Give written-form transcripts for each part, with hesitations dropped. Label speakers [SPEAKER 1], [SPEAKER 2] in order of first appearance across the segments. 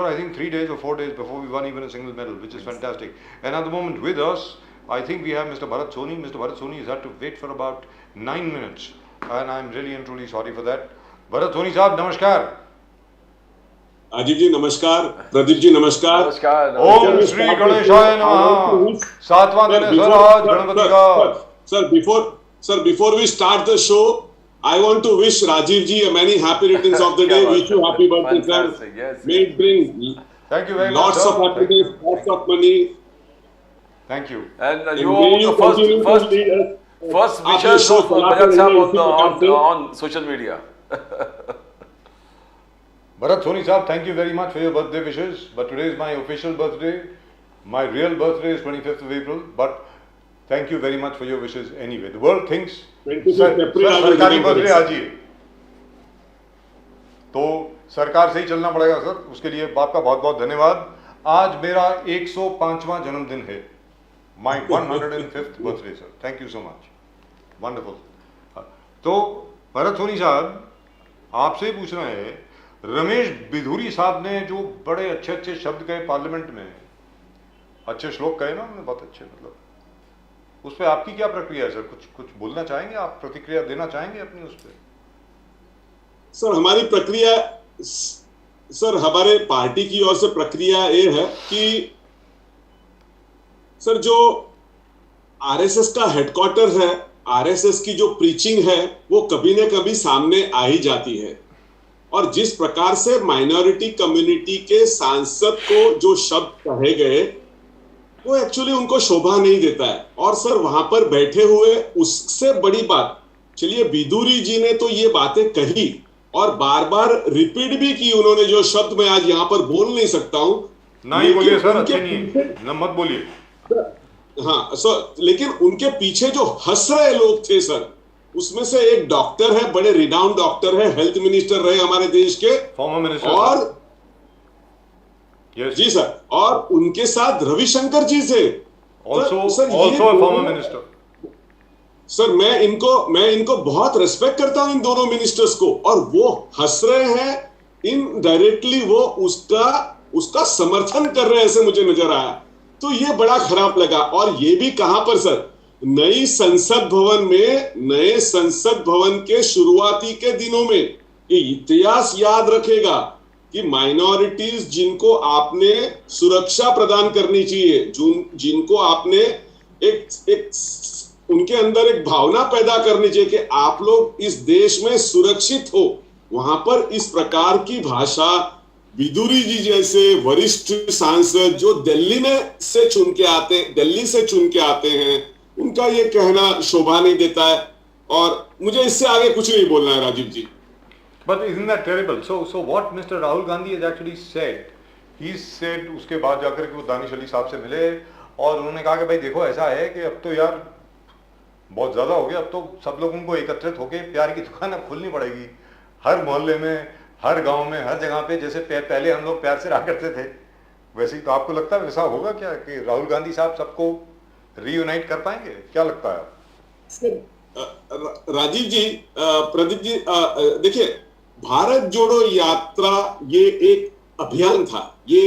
[SPEAKER 1] I think 3 days or 4 days before we won even a single medal, which is fantastic. And at the moment with us, I think we have Mr. Bharat Soni. Mr. Bharat Soni has had to wait for about 9 minutes, and I'm really and truly sorry for that. Bharat Soni साहब नमस्कार.
[SPEAKER 2] अजीब जी नमस्कार, प्रदीप जी नमस्कार.
[SPEAKER 3] नमस्कार.
[SPEAKER 1] ओम श्री गणेशाय नमः. सातवां दिन है सर आज गणपति का.
[SPEAKER 2] Sir, before we start the show, I want to wish Rajiv ji a many happy returns of the day. Wish you happy birthday, sir.
[SPEAKER 3] Yes.
[SPEAKER 2] May it bring
[SPEAKER 1] Thank you very
[SPEAKER 2] lots
[SPEAKER 1] much,
[SPEAKER 2] of happiness, lots of money.
[SPEAKER 1] Thank you.
[SPEAKER 3] And you
[SPEAKER 2] may
[SPEAKER 3] the
[SPEAKER 2] continue to
[SPEAKER 3] first
[SPEAKER 2] lead us.
[SPEAKER 3] first
[SPEAKER 2] आप
[SPEAKER 3] wishes
[SPEAKER 2] show
[SPEAKER 3] of
[SPEAKER 2] चलाते
[SPEAKER 3] Bajaj
[SPEAKER 2] रहिए
[SPEAKER 3] साहब
[SPEAKER 2] इसी प्रकार से.
[SPEAKER 3] on social media.
[SPEAKER 1] Bharat Soni Saab, thank you very much for your birthday wishes. But today is my official birthday. My real birthday is 25th of April. But thank you very much for your wishes anyway. The world thinks
[SPEAKER 2] 25th April
[SPEAKER 1] सरकारी birthday आज ही है, तो सरकार से ही चलना पड़ेगा sir. उसके लिए आपका बहुत बहुत धन्यवाद. आज मेरा 105वां जन्मदिन है. My 105th birthday, sir. Thank you so much. Wonderful. तो भरत सोनी साहब, आपसे ही पूछना है, रमेश बिधूरी साहब ने जो बड़े अच्छे अच्छे शब्द कहे पार्लियामेंट में, अच्छे श्लोक कहे ना उन्होंने, बहुत अच्छे, मतलब उस पर आपकी क्या प्रक्रिया है सर? कुछ बोलना चाहेंगे आप, प्रतिक्रिया देना चाहेंगे अपनी उस पर?
[SPEAKER 2] सर हमारी प्रक्रिया, सर हमारे पार्टी की ओर से प्रक्रिया ये है कि सर जो आरएसएस का हेडक्वार्टर है, आरएसएस की जो प्रीचिंग है वो कभी न कभी सामने आ ही जाती है. और जिस प्रकार से माइनॉरिटी कम्युनिटी के सांसद को जो शब्द कहे गए वो एक्चुअली उनको शोभा नहीं देता है. और सर वहां पर बैठे हुए उससे बड़ी बात, चलिए बिधूरी जी ने तो ये बातें कही और बार बार रिपीट भी की उन्होंने, जो शब्द मैं आज यहाँ पर बोल नहीं सकता हूं.
[SPEAKER 1] नहीं बोलिए सर, अच्छे नहीं है, मत बोलिए.
[SPEAKER 2] हाँ सर, लेकिन उनके पीछे जो हंस रहे लोग थे सर, उसमें से एक डॉक्टर है, बड़े रिनाउंड डॉक्टर है, हेल्थ मिनिस्टर रहे हमारे देश के,
[SPEAKER 1] फॉर्मर मिनिस्टर.
[SPEAKER 2] और
[SPEAKER 1] yes.
[SPEAKER 2] जी सर, और उनके साथ रविशंकर जी थे.
[SPEAKER 1] also former minister.
[SPEAKER 2] सर मैं इनको बहुत रेस्पेक्ट करता हूं, इन दोनों मिनिस्टर्स को, और वो हंस रहे हैं. इनडायरेक्टली वो उसका समर्थन कर रहे हैं ऐसे मुझे नजर आया. तो ये बड़ा खराब लगा. और ये भी कहां पर सर, नए संसद भवन के शुरुआती के दिनों में. ये इतिहास याद रखेगा कि माइनॉरिटीज जिनको आपने सुरक्षा प्रदान करनी चाहिए, जिनको आपने एक उनके अंदर एक भावना पैदा करनी चाहिए कि आप लोग इस देश में सुरक्षित हो, वहां पर इस प्रकार की भाषा बिधूरी जी जैसे वरिष्ठ सांसद जो दिल्ली से चुन के आते हैं, उनका ये कहना शोभा नहीं देता है. और मुझे इससे आगे कुछ नहीं बोलना है राजीव जी.
[SPEAKER 1] But isn't that terrible? So what Mr. Rahul Gandhi has actually said, he said उसके बाद जाकर के वो दानिश अली साहब से मिले और उन्होंने कहा कि भाई देखो ऐसा है कि अब तो यार बहुत ज़्यादा हो गया, अब तो सब लोगों को एकत्रित होकर प्यार की दुकान अब खुलनी पड़ेगी हर मोहल्ले में, हर गांव में, हर जगह पे. जैसे पहले हम लोग प्यार से रहा करते थे, वैसे ही. तो आपको लगता है वैसा होगा क्या कि राहुल गांधी साहब सबको रीयूनाइट कर पाएंगे? क्या लगता है?
[SPEAKER 2] राजीव जी, प्रदीप जी, देखिए, भारत जोड़ो यात्रा ये एक अभियान था. ये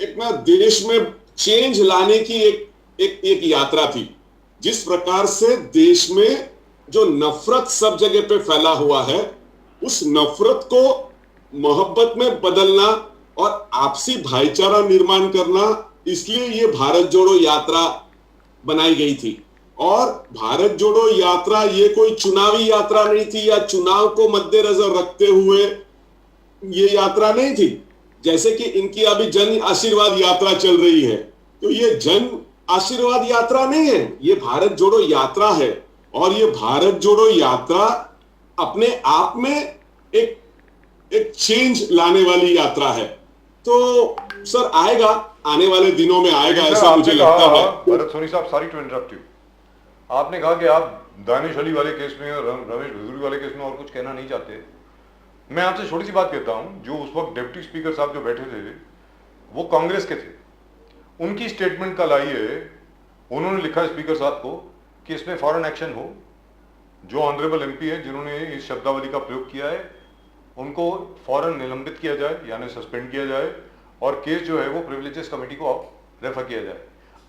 [SPEAKER 2] एक ना देश में चेंज लाने की एक यात्रा थी. जिस प्रकार से देश में जो नफरत सब जगह पे फैला हुआ है, उस नफरत को मोहब्बत में बदलना और आपसी भाईचारा निर्माण करना, इसलिए ये भारत जोड़ो यात्रा बनाई गई थी. और भारत जोड़ो यात्रा ये कोई चुनावी यात्रा नहीं थी या चुनाव को मद्देनजर रखते हुए ये यात्रा नहीं थी. जैसे कि इनकी अभी जन आशीर्वाद यात्रा चल रही है, तो ये जन आशीर्वाद यात्रा नहीं है, ये भारत जोड़ो यात्रा है. और ये भारत जोड़ो यात्रा अपने आप में एक चेंज लाने वाली यात्रा है. तो सर आएगा, आने वाले दिनों में आएगा, ऐसा मुझे लगता है.
[SPEAKER 1] भरत सोनी साहब, सॉरी टू इंटरप्ट यू, आपने कहा कि आप दानिश अली वाले केस में और रमेश बिधूरी वाले केस में और कुछ कहना नहीं चाहते. मैं आपसे छोटी सी बात कहता हूं, जो उस वक्त डिप्टी स्पीकर साहब जो बैठे थे वो कांग्रेस के थे. उनकी स्टेटमेंट कल आई है, उन्होंने लिखा स्पीकर साहब को कि इसमें फॉरेन एक्शन हो. जो ऑनरेबल एमपी है जिन्होंने इस शब्दावली का प्रयोग किया है, उनको फौरन निलंबित किया जाए यानी सस्पेंड किया जाए और केस जो है वो प्रिविलेजेस कमेटी को रेफर किया जाए।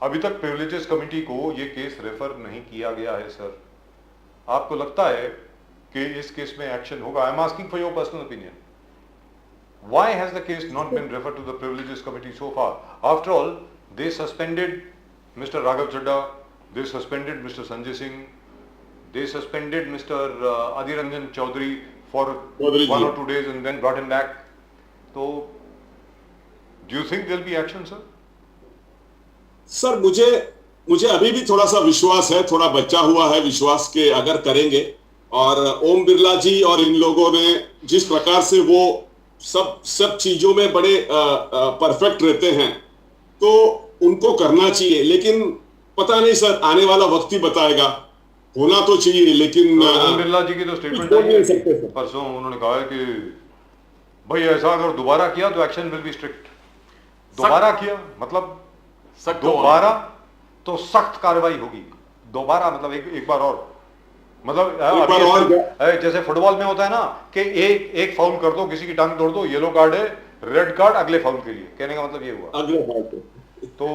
[SPEAKER 1] अभी तक प्रिविलेजेस कमेटी को ये केस रेफर नहीं किया गया है सर। आपको लगता है कि इस केस में एक्शन होगा? I am asking for your personal opinion. Why has the case not been referred to the privileges committee so far? After all, they suspended Mr. Raghav Chadha, they suspended Mr. Sanjay Singh, they suspended Mr. Adhir Ranjan Chaudhary for 1 or 2 days and then brought him back. So, do you think there will be action, sir?
[SPEAKER 2] Sir मुझे अभी भी थोड़ा सा विश्वास है, थोड़ा बचा हुआ है विश्वास के अगर करेंगे। और ओम बिरला जी और इन लोगों ने जिस प्रकार से वो सब चीजों में बड़े परफेक्ट रहते हैं तो उनको करना चाहिए, लेकिन पता नहीं सर, आने वाला वक्त ही बताएगा। होना तो चाहिए लेकिन
[SPEAKER 1] ओम बिरला जी की तो स्टेटमेंट आई है परसों, उन्होंने कहा है कि भाई ऐसा अगर दोबारा किया तो एक्शन विल बी स्ट्रिक्ट। दोबारा किया मतलब दोबारा तो सख्त कार्रवाई होगी। दोबारा मतलब एक बार और, मतलब जैसे फुटबॉल में होता है ना कि एक फाउल कर दो, किसी की टांग तोड़ दो, येलो कार्ड है, रेड कार्ड अगले फाउल के लिए, कहने का मतलब ये हुआ
[SPEAKER 2] अगले फाउल।
[SPEAKER 1] तो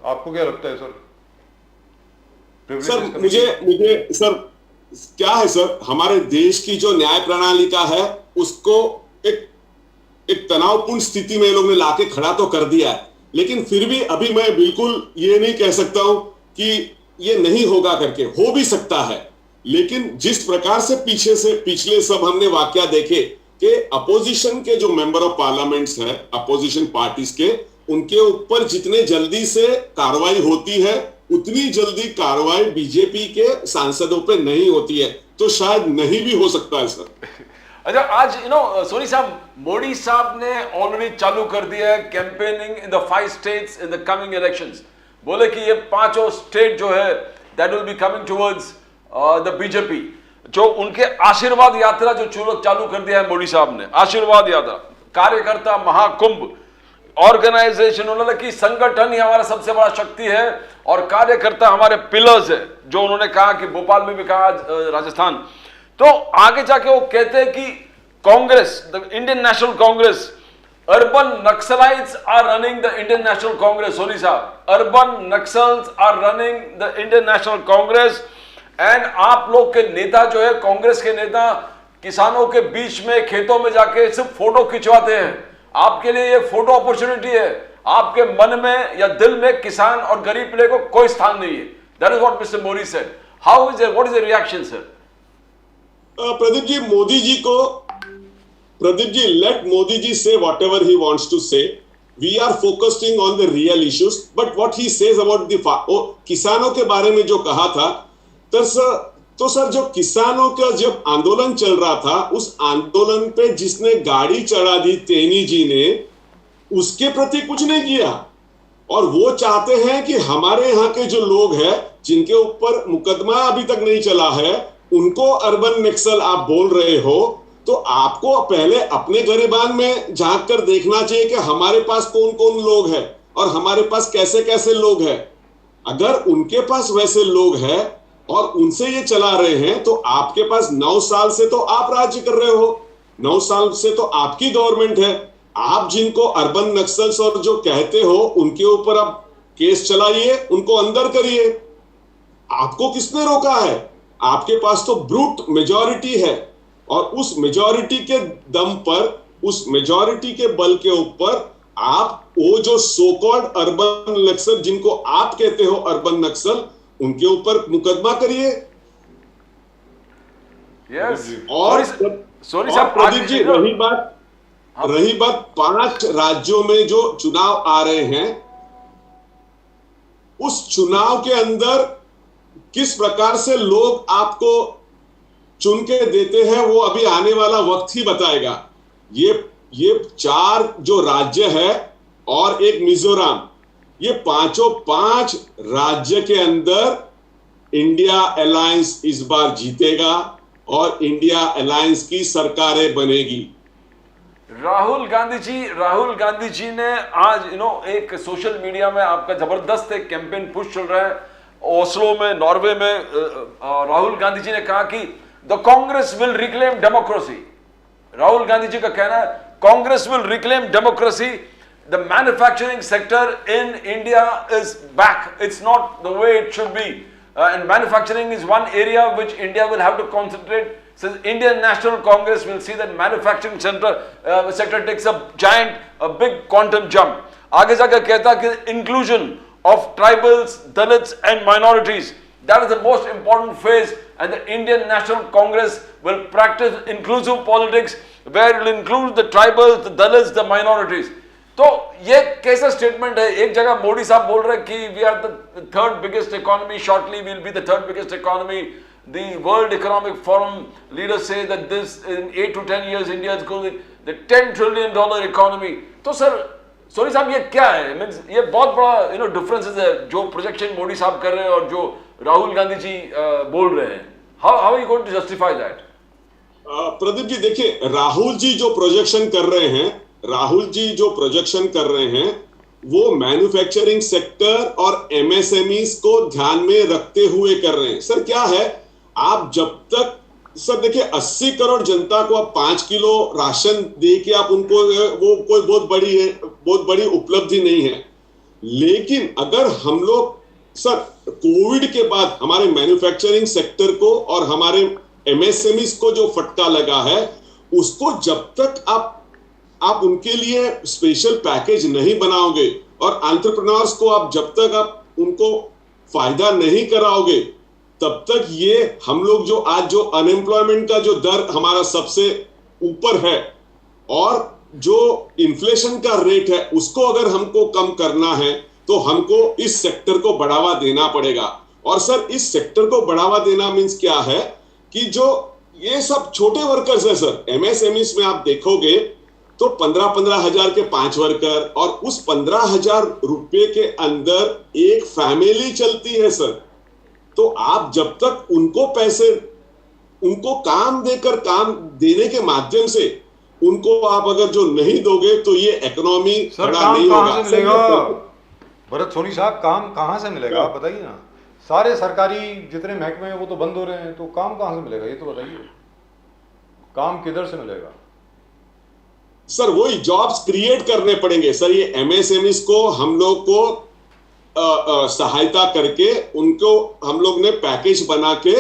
[SPEAKER 1] आपको क्या लगता है सर?
[SPEAKER 2] सर मुझे सर क्या है सर, हमारे देश की जो न्याय प्रणाली का है उसको एक तनावपूर्ण स्थिति में लोग ने लाके खड़ा तो कर दिया है, लेकिन फिर भी अभी मैं बिल्कुल ये नहीं कह सकता हूं कि ये नहीं होगा करके। हो भी सकता है, लेकिन जिस प्रकार से पिछले सब हमने वाकया देखे कि अपोजिशन के जो मेंबर ऑफ पार्लियामेंट्स है, अपोजिशन पार्टीज के, उनके ऊपर जितने जल्दी से कार्रवाई होती है उतनी जल्दी कार्रवाई बीजेपी के सांसदों पे नहीं होती है, तो शायद नहीं भी हो सकता है सर।
[SPEAKER 3] अच्छा, आज सोनी साहब, मोदी साहब ने ऑलरेडी चालू कर दिया है campaigning in the 5 states in the coming elections. बोले कि ये 5 स्टेट जो है that will be coming towards the BJP. जो उनके आशीर्वाद यात्रा जो चालू कर दिया है मोदी साहब ने, आशीर्वाद यात्रा, कार्यकर्ता महाकुंभ ऑर्गेनाइजेशन, उन्होंने कि संगठन ही हमारा सबसे बड़ा शक्ति है और कार्यकर्ता हमारे पिलर्स है, जो उन्होंने कहा कि भोपाल में भी कहा, राजस्थान। तो आगे जाके वो कहते हैं कि Congress, the Indian National Congress, urban naxalites are running the Indian National Congress. Soni साहब, urban naxals are running the Indian National Congress. And आप लोग के नेता जो है, कांग्रेस के नेता, किसानों के बीच में खेतों में जाके सिर्फ फोटो खिंचवाते हैं। आपके लिए ये फोटो अपॉर्चुनिटी है, आपके मन में या दिल में किसान और गरीब प्ले को कोई स्थान नहीं है। That is what mister Modi said. How is what is the reaction sir?
[SPEAKER 2] Pradeep ji, let Modi ji say whatever he wants to say. We are focusing on the real issues. But what he says about the किसानों के बारे में जो कहा था, तो sir जो किसानों का जब आंदोलन चल रहा था, उस आंदोलन पे जिसने गाड़ी चढ़ा दी तेनी जी ने, उसके प्रति कुछ नहीं किया। और वो चाहते हैं कि हमारे यहाँ के जो लोग हैं जिनके ऊपर मुकदमा अभी तक नहीं चला है, उनको अर्बन नक्सल आप बोल रहे हो, तो आपको पहले अपने गरेबान में झांक कर देखना चाहिए कि हमारे पास कौन कौन लोग हैं और हमारे पास कैसे कैसे लोग हैं। अगर उनके पास वैसे लोग हैं और उनसे ये चला रहे हैं, तो आपके पास 9 साल से तो आप राज्य कर रहे हो, 9 साल से तो आपकी गवर्नमेंट है। आप जिनको अर्बन नक्सल्स और जो कहते हो, उनके ऊपर आप केस चलाइए, उनको अंदर करिए। आपको किसने रोका है? आपके पास तो ब्रूट मेजॉरिटी है और उस मेजॉरिटी के दम पर, उस मेजॉरिटी के बल के ऊपर आप वो जो सो कॉल्ड अर्बन नक्सल, जिनको आप कहते हो अर्बन नक्सल, उनके ऊपर मुकदमा करिए।
[SPEAKER 3] यस।
[SPEAKER 2] और
[SPEAKER 3] सॉरी साहब,
[SPEAKER 2] प्रदीप जी, रही बात 5 राज्यों में जो चुनाव आ रहे हैं, उस चुनाव के अंदर किस प्रकार से लोग आपको चुन के देते हैं, वो अभी आने वाला वक्त ही बताएगा। ये 4 जो राज्य है और एक मिजोरम, ये 5 राज्य के अंदर इंडिया अलायंस इस बार जीतेगा और इंडिया अलायंस की सरकारें बनेगी।
[SPEAKER 3] राहुल गांधी जी ने आज एक सोशल मीडिया में आपका जबरदस्त एक कैंपेन पुश चल रहा है ओस्लो में, नॉर्वे में। राहुल गांधी जी ने कहा कि the Congress will reclaim democracy. Rahul Gandhi ji का कहना है Congress will reclaim democracy, the manufacturing sector in India is back, it's not the way it should be, and manufacturing is one area which India will have to concentrate. Since Indian National Congress will see that manufacturing sector takes a giant, a big quantum jump. आगे जाकर कहता कि inclusion of tribals, Dalits and minorities, that is the most important phase, and the Indian National Congress will practice inclusive politics where it will include the tribals, the Dalits, the minorities. तो ये कैसा statement है? एक जगह मोदी साहब बोल रहे हैं कि we are the third biggest economy, shortly we will be the third biggest economy. The World Economic Forum leaders say that this in 8 to 10 years India is going to be the $10 trillion economy. तो sir Soni साहब ये क्या है? Means ये बहुत बड़ा differences है जो प्रोजेक्शन मोदी साहब कर रहे हैं और जो राहुल गांधी जी बोल रहे हैं. How are you going to justify that?
[SPEAKER 2] Pradeep ji देखिए, राहुल जी जो प्रोजेक्शन कर रहे हैं वो मैन्युफैक्चरिंग सेक्टर और एमएसएमईज को ध्यान में रखते हुए कर रहे हैं. सर क्या है, आप जब तक सर देखिए 80 करोड़ जनता को आप 5 किलो राशन दे के आप उनको, वो कोई बहुत बड़ी उपलब्धि नहीं है. लेकिन अगर हम लोग सर कोविड के बाद हमारे मैन्युफैक्चरिंग सेक्टर को और हमारे एमएसएमईज को जो फटका लगा है, उसको जब तक आप उनके लिए स्पेशल पैकेज नहीं बनाओगे और एंटरप्रेन्योर्स को आप जब तक आप उनको फायदा नहीं कराओगे, तब तक ये हम लोग जो आज जो अनएम्प्लॉयमेंट का जो दर हमारा सबसे ऊपर है और जो इन्फ्लेशन का रेट है, उसको अगर हमको कम करना है तो हमको इस सेक्टर को बढ़ावा देना पड़ेगा. और सर इस सेक्टर को बढ़ावा देना मीन्स क्या है कि जो ये सब छोटे वर्कर्स है सर, एमएसएमईज में आप देखोगे तो 15-15 हजार के 5 वर्कर और उस 15,000 रुपए के अंदर एक फैमिली चलती है सर. तो आप जब तक उनको काम देने के माध्यम से उनको आप अगर जो नहीं दोगे तो ये इकोनॉमी खड़ा नहीं होगा.
[SPEAKER 1] भरत सोनी साहब, काम कहां से मिलेगा आप बताइए ना. सारे सरकारी जितने महकमे हैं वो तो बंद हो रहे हैं, तो काम कहां से मिलेगा ये तो बताइए. काम किधर से मिलेगा?
[SPEAKER 2] सर वही जॉब्स क्रिएट करने पड़ेंगे सर. ये एमएसएमईज को हम लोग को सहायता करके उनको हम लोग ने पैकेज बना के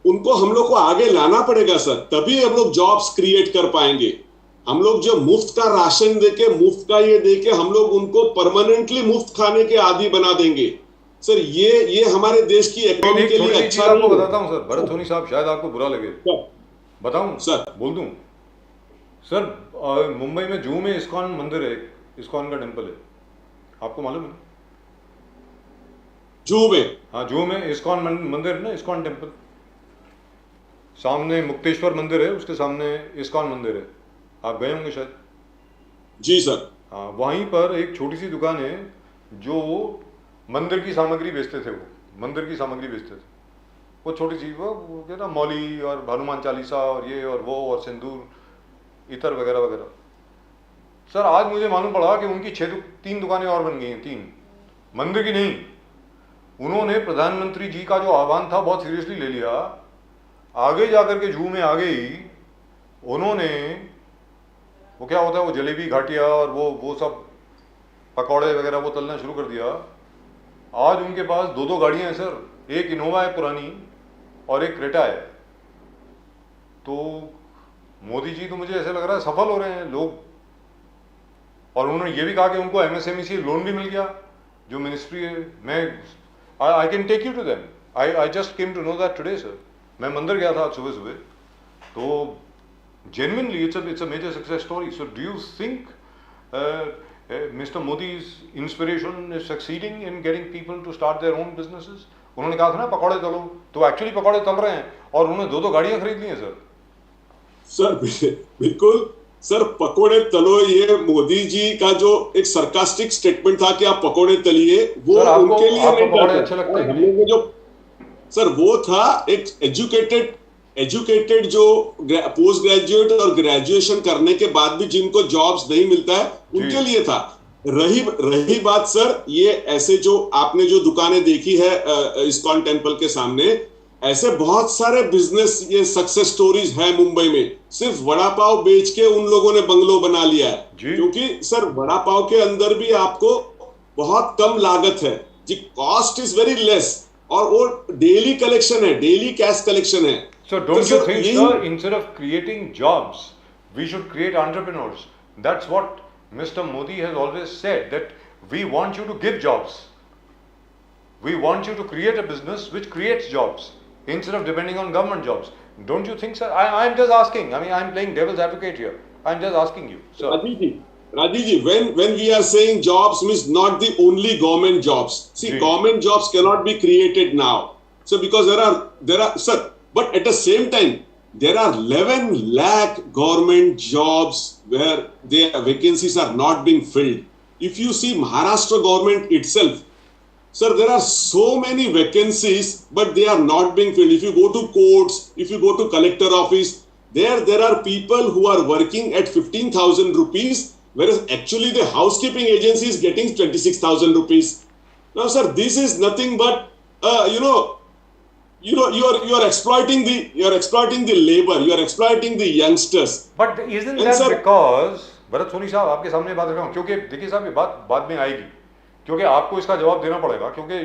[SPEAKER 2] उनको हम लोग को आगे लाना पड़ेगा सर, तभी हम लोग जॉब्स क्रिएट कर पाएंगे. हम लोग जो मुफ्त का राशन देके, मुफ्त का ये देके हम लोग उनको परमानेंटली मुफ्त खाने के आदी बना देंगे सर. ये हमारे देश की इकोनॉमी के लिए अच्छा नहीं.
[SPEAKER 1] आपको बताता हूं सर, भरत सोनी साहब, शायद आपको बुरा लगे, बताऊं सर, बोल दूं सर. मुंबई में जूहू में इस्कॉन मंदिर है, इस्कॉन का टेम्पल है, आपको मालूम है?
[SPEAKER 2] जूहू में?
[SPEAKER 1] हाँ, जूहू में इस्कॉन मंदिर है ना, इस्कॉन टेम्पल. सामने मुक्तेश्वर मंदिर है, उसके सामने इस्कॉन मंदिर है. आप गए होंगे शायद.
[SPEAKER 2] जी सर.
[SPEAKER 1] हाँ, वहीं पर एक छोटी सी दुकान है जो मंदिर की सामग्री बेचते थे. वो मंदिर की सामग्री बेचते थे. वो छोटी सी, वो क्या ना, मौली और हनुमान चालीसा और ये और वो और सिंदूर, इतर वगैरह वगैरह. सर आज मुझे मालूम पड़ा कि उनकी 3 दुकानें और बन गई हैं. 3 मंदिर की नहीं. उन्होंने प्रधानमंत्री जी का जो आह्वान था बहुत सीरियसली ले लिया. आगे जाकर के जूहू में आगे ही उन्होंने वो क्या होता है, वो जलेबी घाटिया और वो सब पकौड़े वगैरह वो तलना शुरू कर दिया. आज उनके पास 2 गाड़ियां हैं सर. एक इनोवा है पुरानी और एक क्रेटा है. तो मोदी जी तो मुझे ऐसे लग रहा है सफल हो रहे हैं लोग. और उन्होंने ये भी कहा कि उनको एमएसएमई से लोन भी मिल गया जो मिनिस्ट्री है. मैं I can take you to them. I just came to know that today sir. मैं मंदिर गया था सुबह सुबह, तो genuinely it's a major success story. So do you think Mr. Modi's inspiration is succeeding in getting people to start their own businesses? उन्होंने कहा था ना पकौड़े तलो, तो एक्चुअली पकौड़े तल रहे हैं और उन्होंने 2 गाड़ियां खरीद ली हैं सर.
[SPEAKER 2] सर बिल्कुल सर, पकोड़े तलो, ये मोदी जी का जो एक सरकास्टिक स्टेटमेंट था कि आप पकोड़े तलिए, वो उनके लिए
[SPEAKER 1] पकोड़े अच्छे लगते हैं
[SPEAKER 2] जो सर, वो था एक एजुकेटेड जो पोस्ट ग्रेजुएट और ग्रेजुएशन करने के बाद भी जिनको जॉब्स नहीं मिलता है उनके लिए था. रही बात सर, ये ऐसे जो आपने जो दुकानें देखी है इस्कॉन टेम्पल के सामने, ऐसे बहुत सारे बिजनेस ये सक्सेस स्टोरीज है मुंबई में। सिर्फ वड़ा पाव बेच के उन लोगों ने बंगलो बना लिया है, क्योंकि सर वड़ा पाव के अंदर भी आपको बहुत कम लागत है जी, कॉस्ट इज वेरी लेस, और वो डेली कलेक्शन है, डेली कैश कलेक्शन है।
[SPEAKER 1] So don't you think, sir, instead of creating jobs, we should create entrepreneurs? That's what Mr. Modi has always said, that we want you to give jobs. We want you to create a business which creates jobs instead of depending on government jobs. Don't you think, sir? I'm just asking. I mean, I'm playing devil's advocate here. I'm just asking you. So,
[SPEAKER 2] Rajiv ji, when we are saying jobs means not the only government jobs. See, government jobs cannot be created now. So because there are, sir, but at the same time, there are 11 lakh government jobs where their vacancies are not being filled. If you see Maharashtra government itself, sir, there are so many vacancies, but they are not being filled. If you go to courts, if you go to collector office, there are people who are working at 15,000 rupees, whereas actually the housekeeping agency is getting 26,000 rupees. Now, sir, this is nothing but, you are exploiting the labor, you are exploiting the youngsters.
[SPEAKER 1] but isn't that
[SPEAKER 2] sir,
[SPEAKER 1] because Bharat Soni साहब आपके सामने बात रख रहा हूँ, क्योंकि देखिए साहब ये बात बाद में आएगी, क्योंकि आपको इसका जवाब देना पड़ेगा, क्योंकि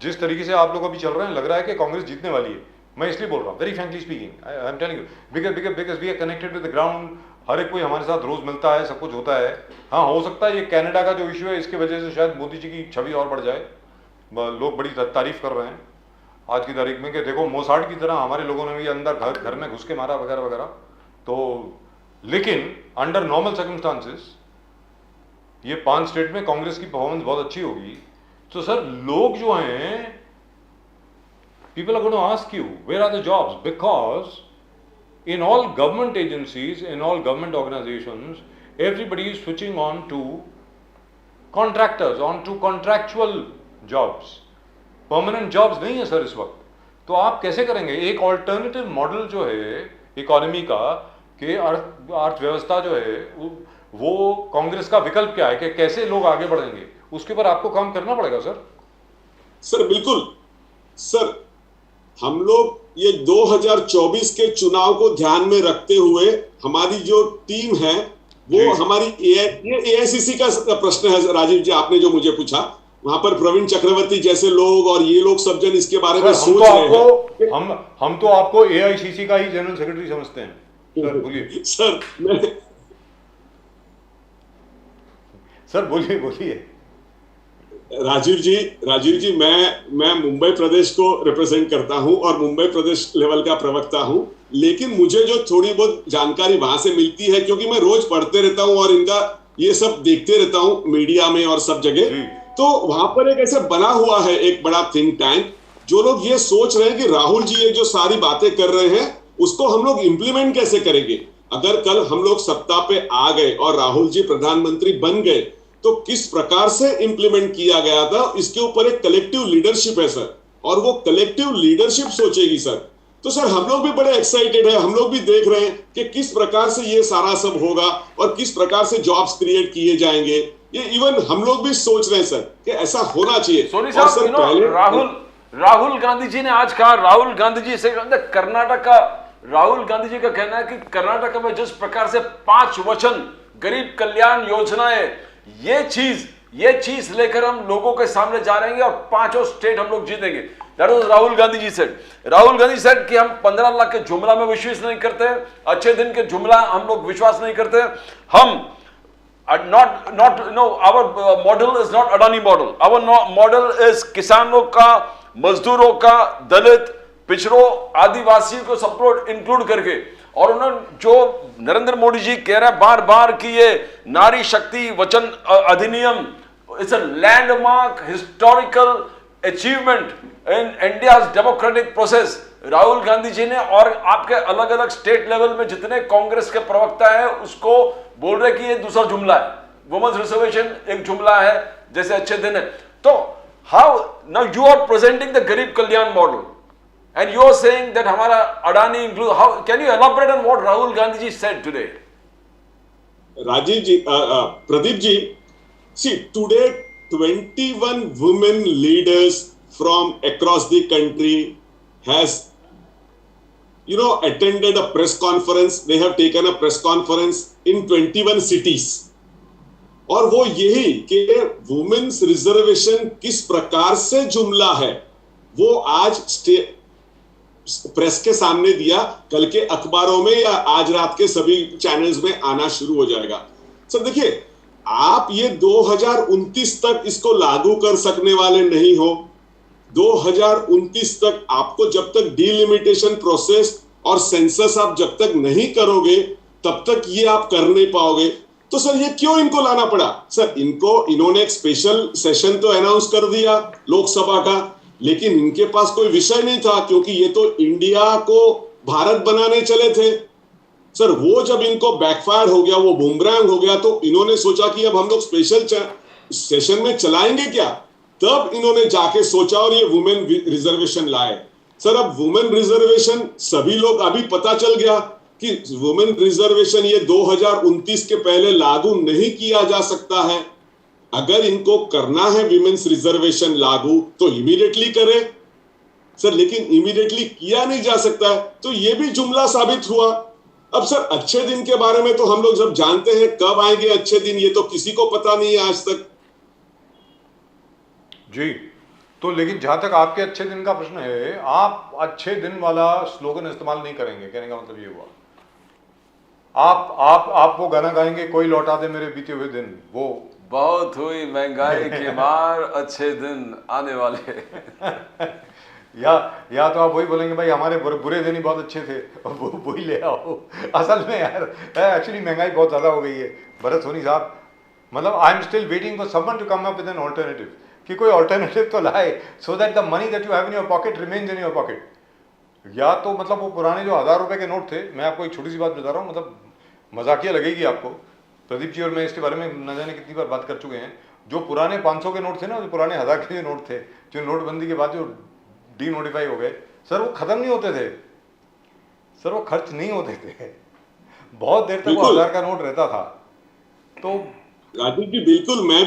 [SPEAKER 1] जिस तरीके से आप लोग अभी चल रहे हैं लग रहा है कि कांग्रेस जीतने वाली है। मैं इसलिए बोल रहा हूँ, very frankly speaking, I am telling you, because we are connected with the ground. हर एक कोई हमारे साथ रोज मिलता है, सब कुछ होता है। हाँ, हो सकता है ये कनाडा का जो इशू है इसकी वजह से शायद मोदी जी की छवि और बढ़ जाए, लोग बड़ी तारीफ कर रहे हैं आज की तारीख में कि देखो मोसाड की तरह हमारे लोगों ने भी अंदर घर में घुस के मारा वगैरह वगैरह। तो लेकिन अंडर नॉर्मल सर्कमस्टांसेस ये 5 स्टेट में कांग्रेस की परफॉर्मेंस बहुत अच्छी होगी। तो सर लोग जो हैं, people are going to ask you where are the jobs, because in all government agencies, in all government organisations, everybody is switching on to contractors, on to contractual jobs. Permanent jobs नहीं है sir इस वक्त। तो आप कैसे करेंगे? एक alternative model जो है इकोनॉमी का, कि अर्थव्यवस्था जो है वो कांग्रेस का विकल्प क्या है, कि कैसे लोग आगे बढ़ेंगे, उसके ऊपर आपको काम करना पड़ेगा सर।
[SPEAKER 2] सर बिल्कुल सर, हम लोग ये 2024 के चुनाव को ध्यान में रखते हुए हमारी जो टीम है वो हमारी ये एआईसीसी का प्रश्न है राजीव जी, आपने जो मुझे पूछा, वहां पर प्रवीण चक्रवर्ती जैसे लोग और ये लोग सब जन इसके बारे में सोच रहे हैं।
[SPEAKER 1] हम तो आपको एआईसीसी का ही जनरल सेक्रेटरी समझते हैं सर। बोलिए सर, बोलिए
[SPEAKER 2] राजीव जी, मैं मुंबई प्रदेश को रिप्रेजेंट करता हूं और मुंबई प्रदेश लेवल का प्रवक्ता हूं, लेकिन मुझे जो थोड़ी बहुत जानकारी वहां से मिलती है, क्योंकि मैं रोज पढ़ते रहता हूं और इनका ये सब देखते रहता हूं मीडिया में और सब जगह, तो वहां पर एक ऐसा बना हुआ है एक बड़ा थिंक टैंक, जो लोग ये सोच रहे हैं कि राहुल जी ये जो सारी बातें कर रहे हैं उसको हम लोग इंप्लीमेंट कैसे करेंगे। अगर कल हम लोग सत्ता पे आ गए और राहुल जी प्रधानमंत्री बन गए तो किस प्रकार से इंप्लीमेंट किया गया था, इसके ऊपर एक कलेक्टिव लीडरशिप है सर, और वो कलेक्टिव लीडरशिप सोचेगी सर। तो सर हम लोग भी बड़े एक्साइटेड है, हम लोग भी देख रहे हैं कि किस प्रकार से ये सारा सब होगा और किस प्रकार से जॉब्स क्रिएट किए जाएंगे। ये इवन हम लोग भी सोच रहे हैं सर कि ऐसा होना चाहिए।
[SPEAKER 3] सोनी साहब, राहुल गांधी जी ने आज कहा, राहुल गांधी जी से कर्नाटक का, राहुल गांधी जी का कहना है कि कर्नाटक में जिस प्रकार से 5 वचन गरीब कल्याण योजनाएं, ये चीज लेकर हम लोगों के सामने जा रहे हैं और 5 स्टेट हम लोग जीतेंगे। That was Rahul Gandhi ji said. Rahul Gandhi said कि हम 15 लाख के जुमला में विश्वास नहीं करते, अच्छे दिन के जुमला हम लोग विश्वास नहीं करते। हम our model is not Adani model. Our model is किसानों का, मजदूरों का, दलित, पिछड़ों, आदिवासियों को सब इंक्लूड करके। और उन्होंने जो नरेंद्र मोदी जी कह रहे हैं बार बार कि ये नारी Shakti Vachan Adhiniyam it's a landmark historical achievement in India's democratic process. Rahul Gandhi ji ने और आपके अलग अलग स्टेट लेवल में जितने कांग्रेस के प्रवक्ता है उसको बोल रहे कि ये दूसरा जुमला है, वुमेन्स रिजर्वेशन एक जुमला है, जैसे अच्छे दिन है। तो how now you are presenting the Garib Kalyan model and you are saying that हमारा Adani include, how can you elaborate on what Rahul Gandhi ji said today?
[SPEAKER 2] Rajiv ji, Pradeep ji, see today 21 women leaders from across the country has attended a press conference. They have taken a press conference in 21 cities. और वो यही कि women's reservation किस प्रकार से जुमला है वो आज प्रेस के सामने दिया, कल के अखबारों में या आज रात के सभी चैनल्स में आना शुरू हो जाएगा। सर देखिए, आप ये 2029 तक इसको लागू कर सकने वाले नहीं हो। 2029 तक आपको जब तक डिलिमिटेशन प्रोसेस और सेंसस आप जब तक नहीं करोगे तब तक ये आप कर नहीं पाओगे। तो सर ये क्यों इनको लाना पड़ा? सर इन्होंने एक स्पेशल सेशन तो अनाउंस कर दिया लोकसभा का, लेकिन इनके पास कोई विषय नहीं था, क्योंकि ये तो इंडिया को भारत बनाने चले थे। सर वो जब इनको बैकफायर हो गया, वो बूमरैंग हो गया, तो इन्होंने सोचा कि अब हम लोग स्पेशल सेशन में चलाएंगे क्या। तब इन्होंने जाके सोचा और ये वुमेन रिजर्वेशन लाए। सर अब वुमेन रिजर्वेशन सभी लोग, अभी पता चल गया कि वुमेन रिजर्वेशन ये 2029 के पहले लागू नहीं किया जा सकता है। अगर इनको करना है विमेन्स रिजर्वेशन लागू तो इमीडिएटली करे सर, लेकिन इमीडिएटली किया नहीं जा सकता है, तो ये भी जुमला साबित हुआ। अब सर अच्छे दिन के बारे में तो हम लोग जब जानते हैं, कब आएंगे अच्छे दिन ये तो किसी को पता नहीं है आज तक
[SPEAKER 1] जी। तो लेकिन जहां तक आपके अच्छे दिन का प्रश्न है, आप अच्छे दिन वाला स्लोगन इस्तेमाल नहीं करेंगे, कहने का मतलब ये हुआ। आप वो गाना गाएंगे, कोई लौटा दे मेरे बीते हुए दिन, वो
[SPEAKER 3] बहुत हुई महंगाई की मार, अच्छे दिन आने वाले।
[SPEAKER 1] या तो आप वही बोलेंगे भाई हमारे बुरे दिन ही बहुत अच्छे थे, वो ही ले आओ। असल में यार एक्चुअली महंगाई बहुत ज़्यादा हो गई है भरत सोनी साहब। मतलब I am still waiting for someone to come up with an alternative, कि कोई ऑल्टरनेटिव तो लाए so that the money that you have in your pocket remains in your pocket. या तो मतलब वो पुराने जो 1000 रुपये के नोट थे, मैं आपको एक छोटी सी बात बता रहा हूँ, मतलब मजाकिया लगेगी आपको, प्रदीप जी और मैं इसके बारे में न जाने कितनी बार बात कर चुके हैं। जो पुराने 500 के नोट थे ना, जो पुराने 1000 के जो नोट थे, जो नोटबंदी के बाद जो डी नोटिफाई हो गए, सर वो खत्म नहीं होते थे, सर वो खर्च नहीं होते थे, बहुत देर तक वो 1000 का नोट रहता था। तो
[SPEAKER 2] राजीव जी बिल्कुल, मैं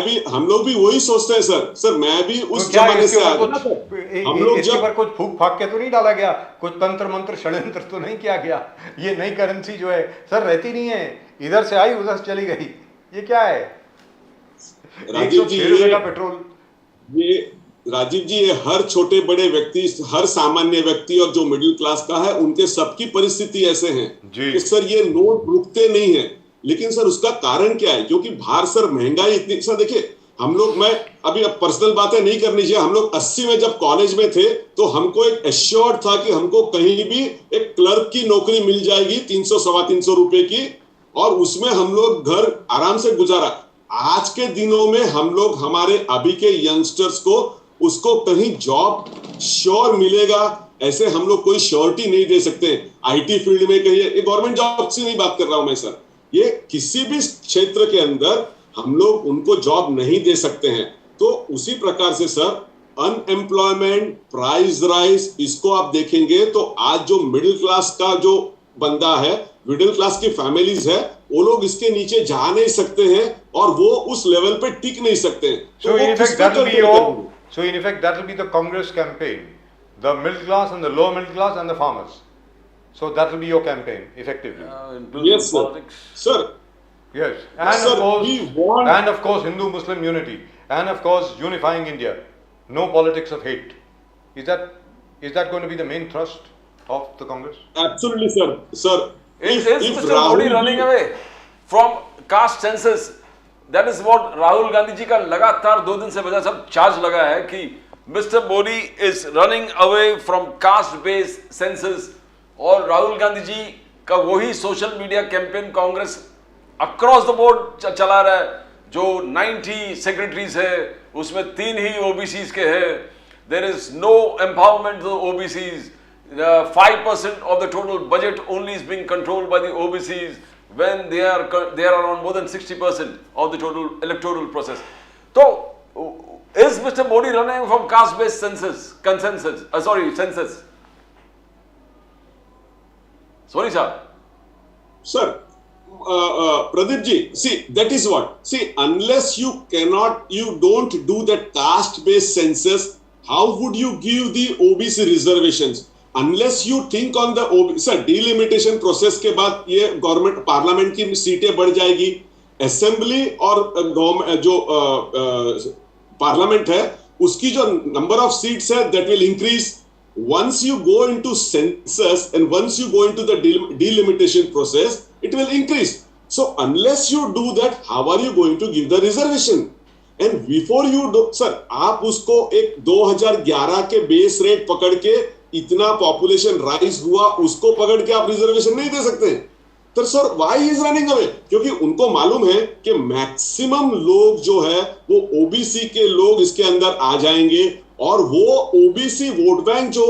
[SPEAKER 2] भी हम लोग भी वही सोचते हैं सर मैं भी उस
[SPEAKER 1] तो
[SPEAKER 2] जमाने से आया।
[SPEAKER 1] हम लोग जब पर कुछ फूक फाक के तो नहीं डाला गया, कुछ तंत्र मंत्र षड्यंत्र तो नहीं किया गया। ये नई करेंसी जो है सर रहती नहीं है, इधर से आई उधर से चली गई, ये क्या है?
[SPEAKER 2] राजीव जी
[SPEAKER 1] 106 रुपए का पेट्रोल।
[SPEAKER 2] ये राजीव जी ये हर छोटे बड़े व्यक्ति, हर सामान्य व्यक्ति और जो मिडिल क्लास का है, उनके सबकी परिस्थिति ऐसे है कि सर ये नोट रुकते नहीं है। लेकिन सर उसका कारण क्या है? क्योंकि बाहर सर महंगाई इतनी, सर देखिए हम लोग, मैं अभी अब पर्सनल बातें नहीं करनी चाहिए, हम लोग 80 में जब कॉलेज में थे तो हमको एक एश्योर्ड था कि हमको कहीं भी एक क्लर्क की नौकरी मिल जाएगी 300-350 रुपए की, और उसमें हम लोग घर आराम से गुजारा। आज के दिनों में हम लोग, हमारे अभी के यंगस्टर्स को उसको कहीं जॉब श्योर मिलेगा ऐसे हम लोग कोई श्योरिटी नहीं दे सकते। आईटी फील्ड में कहिए, ये गवर्नमेंट जॉब की नहीं बात कर रहा हूं मैं सर, ये किसी भी क्षेत्र के अंदर हम लोग उनको जॉब नहीं दे सकते हैं। तो उसी प्रकार से सर अनएम्प्लॉयमेंट, प्राइस राइज, इसको आप देखेंगे तो आज जो मिडिल क्लास का जो बंदा है, मिडिल क्लास की फैमिलीज है, वो लोग इसके नीचे जा नहीं सकते हैं और वो उस लेवल पे टिक नहीं सकते हैं।
[SPEAKER 1] So in effect that will be the Congress campaign, the middle class and the lower middle class and the farmers. So that will be your campaign effectively.
[SPEAKER 2] Yes sir. Sir.
[SPEAKER 1] Yes, and
[SPEAKER 2] sir,
[SPEAKER 1] of course Hindu-Muslim unity, and of course unifying India. No politics of hate. Is that going to be the main thrust of the Congress?
[SPEAKER 2] Absolutely, sir. Sir,
[SPEAKER 3] is Mr. Modi running away from caste census? That is what Rahul Gandhi जी का लगातार 2 दिन से वजह सब charge लगा है कि Mr. Modi is running away from caste-based census, और राहुल गांधी जी का वही social media campaign Congress across the board चला रहा है। जो 90 सेक्रेटरीज है उसमें 3 ही ओबीसीज के हैं। There is no empowerment of OBCs. 5% of the total budget only is being controlled by the OBCs when they are around more than 60% of the total electoral process. So is Mr. Modi running from caste-based census? Sorry, sir.
[SPEAKER 2] Sir, Pradeep ji, see, that is what. See, unless you don't do that caste-based census, how would you give the OBC reservations? Unless you think on the sir delimitation process के बाद ये government parliament की सीटें बढ़ जाएगी, assembly और government जो parliament है उसकी जो नंबर ऑफ सीट्स है that will increase. Once you go into census and once you go into the delimitation process, it will increase. So unless you do that, how are you going to give the reservation? And before you do, sir, आप उसको एक 2011 के base rate पकड़ के इतना population rise हुआ उसको पकड़ के आप रिजर्वेशन नहीं दे सकते. तो sir why is running away? क्योंकि उनको मालूम है कि मैक्सिमम लोग जो है वो ओबीसी के लोग इसके अंदर आ जाएंगे और वो ओबीसी वोट बैंक जो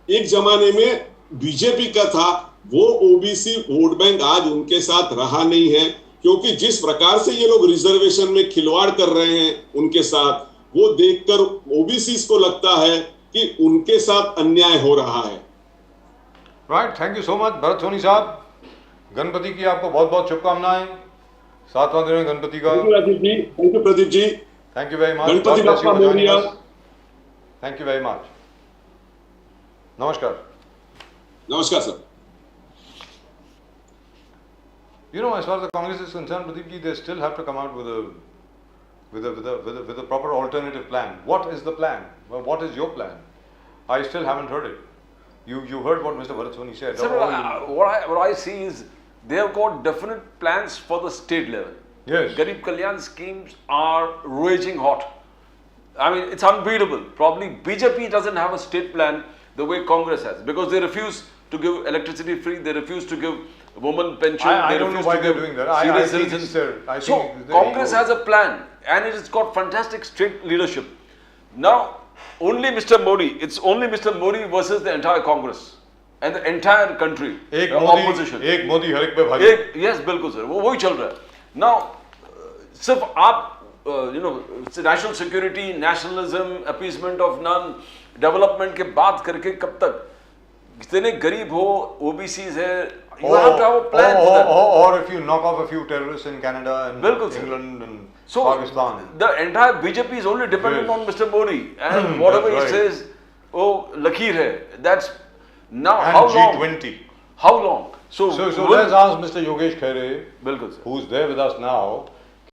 [SPEAKER 2] एक जमाने में बीजेपी का था वो ओबीसी वोट बैंक आज उनके साथ रहा नहीं है, क्योंकि जिस प्रकार से ये लोग रिजर्वेशन में खिलवाड़ कर रहे हैं उनके साथ, वो देखकर ओबीसी को लगता है कि उनके साथ अन्याय हो रहा है.
[SPEAKER 1] Right, thank you so much Bharat Soni साहब. गणपति की आपको बहुत बहुत शुभकामनाएं. 7वां दिन है गणपति का.
[SPEAKER 2] Thank you Rajiv ji, thank you Pradeep ji,
[SPEAKER 1] thank you very much.
[SPEAKER 2] Ganpati Bappa Morya.
[SPEAKER 1] Thank you very much. नमस्कार.
[SPEAKER 2] नमस्कार sir.
[SPEAKER 1] You know, as far as the Congress is concerned, Pradeep ji, they still have to come out with a proper alternative plan. What is the plan? Well, what is your plan? I still haven't heard it. You heard what Mr. Bharat Soni said.
[SPEAKER 3] Sir, what I see is they have got definite plans for the state level.
[SPEAKER 1] Yes.
[SPEAKER 3] Garib Kalyan schemes are raging hot. I mean, it's unbeatable. Probably BJP doesn't have a state plan the way Congress has, because they refuse to give electricity free, they refuse to give woman pension.
[SPEAKER 1] I don't know why they're doing that. I think it's their,
[SPEAKER 3] So Congress has a plan and it has got fantastic state leadership. Now, only Mr. Modi, it's only Mr. Modi versus the entire Congress and the entire country.
[SPEAKER 1] एक
[SPEAKER 3] opposition.
[SPEAKER 1] एक मोदी हर एक पे भारी.
[SPEAKER 3] Yes, बिल्कुल sir, वो वही चल रहा है. Now, सिर्फ आप national security, nationalism, appeasement of none, development के बात करके कब तक? जितने गरीब हो, ओबीसीज है, you have to have a plan for that.
[SPEAKER 1] Or if you knock off a few terrorists in Canada and England and Pakistan.
[SPEAKER 3] The entire BJP is only dependent on Mr. Modi and whatever he says, oh, Lakhir hai. That's now
[SPEAKER 1] and
[SPEAKER 3] how long?
[SPEAKER 1] G20.
[SPEAKER 3] How long? So
[SPEAKER 1] let's ask Mr. Yogesh Khaire,
[SPEAKER 3] बिल्कुल sir.
[SPEAKER 1] who's there with us now.